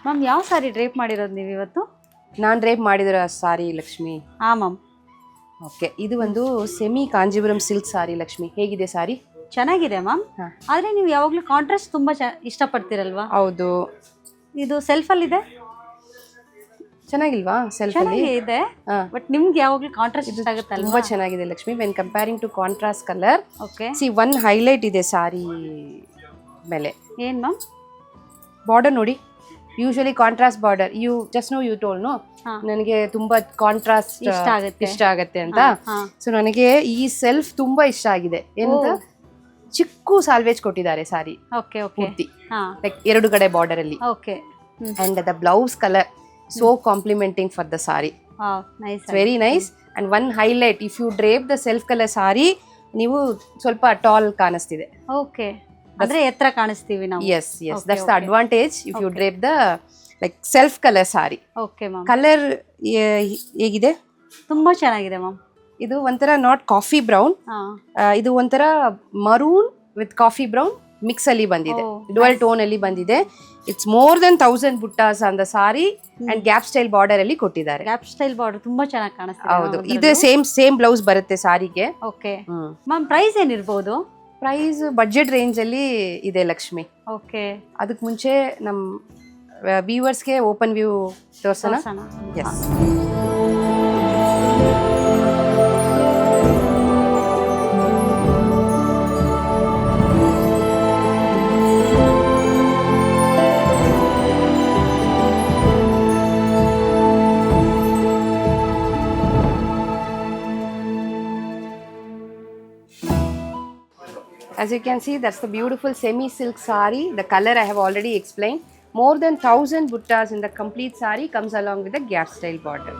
Ma'am ಯಾವ ಸಾರಿ drape ಮಾಡಿರೋದು ನೀವು ಇವತ್ತು? ನಾನು ಡ್ರೇಪ್ ಮಾಡಿದಿರೋ ಸಾರಿ ಲಕ್ಷ್ಮಿ. ಹಾಂ ಮ್ಯಾಮ್. ಓಕೆ, ಇದು ಒಂದು ಸೆಮಿ ಕಾಂಜೀವರಂ ಸಿಲ್ಕ್ ಸಾರಿ ಲಕ್ಷ್ಮಿ. ಹೇಗಿದೆ ಸಾರಿ? ಚೆನ್ನಾಗಿದೆ ಮ್ಯಾಮ್. ಹಾಂ. ಆದರೆ ನೀವು ಯಾವಾಗಲೂ ಕಾಂಟ್ರಾಸ್ಟ್ ತುಂಬ ಇಷ್ಟಪಡ್ತೀರಲ್ವಾ? ಹೌದು. ಇದು ಸೆಲ್ಫಲ್ಲಿದೆ, ಚೆನ್ನಾಗಿಲ್ವಾ ಸೆಲ್ಫಲ್ಲಿ? ಇದೆ. ಹಾಂ, ಬಟ್ ನಿಮ್ಗೆ ಯಾವಾಗಲೂ ಕಾಂಟ್ರಾಸ್ಟ್ ಇಷ್ಟ ಆಗುತ್ತಲ್ವಾ? ತುಂಬ ಚೆನ್ನಾಗಿದೆ Lakshmi. When comparing to contrast colour, okay. See one highlight ಇದೆ ಸಾರಿ ಮೇಲೆ. ಏನು ಮ್ಯಾಮ್? ಬಾರ್ಡರ್ ನೋಡಿ, usually contrast border. You told no ನನಗೆ ತುಂಬಾ ಕಾಂಟ್ರಾಸ್ಟ್ ಇಷ್ಟ ಆಗತ್ತೆ ಅಂತ. ಸೊ ನನಗೆ ಈ ಸೆಲ್ಫ್ ತುಂಬಾ ಇಷ್ಟ ಆಗಿದೆ. ಏನಂತ ಚಿಕ್ಕ ಸಾಲ್ವೇಜ್ ಕೊಟ್ಟಿದ್ದಾರೆ ಸಾರಿ ಪೂರ್ತಿ, ಲೈಕ್ 2 ಕಡೆ ಬಾರ್ಡರ್ ಅಲ್ಲಿ. And the blouse colour so complementing for the sari. Very nice. And one highlight, if you drape the self colour sari, ನೀವು ಸ್ವಲ್ಪ ಟಾಲ್ ಕಾಣಿಸ್ತಿದೆ. ಓಕೆ, ಅಂದ್ರೆ ಎತ್ತರ ಕಾಣಿಸ್ತೀವಿ ನಾವು. Yes, that's the advantage if you drape the like self color saree. Okay ma'am. Colour ಹೇಗಿದೆ? ತುಂಬಾ ಚೆನ್ನಾಗಿದೆ ma'am. ಇದು ಒಂಥರ ನಾಟ್ ಕಾಫಿ ಬ್ರೌನ್, ಇದು ಒಂಥರ maroon with coffee brown mix ಅಲ್ಲಿ ಬಂದಿದೆ, ಡುವಲ್ ಟೋನ್ ಅಲ್ಲಿ ಬಂದಿದೆ. It's more than 1000 buttas on the sari and gap style border ಅಲ್ಲಿ ಕೊಟ್ಟಿದ್ದಾರೆ. ಗ್ಯಾಪ್ ಸ್ಟೈಲ್ ಬಾರ್ಡರ್ ತುಂಬಾ ಚೆನ್ನಾಗಿ ಕಾಣಿಸ್ತಿದೆ. ಹೌದು, ಇದು ಸೇಮ್ ಬ್ಲೌಸ್ ಬರುತ್ತೆ ಸಾರಿಗೆ. ಓಕೆ ಮ್ಯಾಮ್, ಪ್ರೈಸ್ ಏನಿರ್ಬೋದು? ಪ್ರೈಸ್ ಬಡ್ಜೆಟ್ ರೇಂಜ್ ಅಲ್ಲಿ ಇದೆ ಲಕ್ಷ್ಮಿ. ಓಕೆ, ಅದಕ್ಕೆ ಮುಂಚೆ ನಮ್ಮ ವ್ಯೂವರ್ಸ್ಗೆ ಓಪನ್ ವ್ಯೂ ತೋರ್ಸೋಣ. Yes, as you can see, that's the beautiful semi silk sari. The color I have already explained. More than 1000 buttas in the complete sari comes along with the gap style border.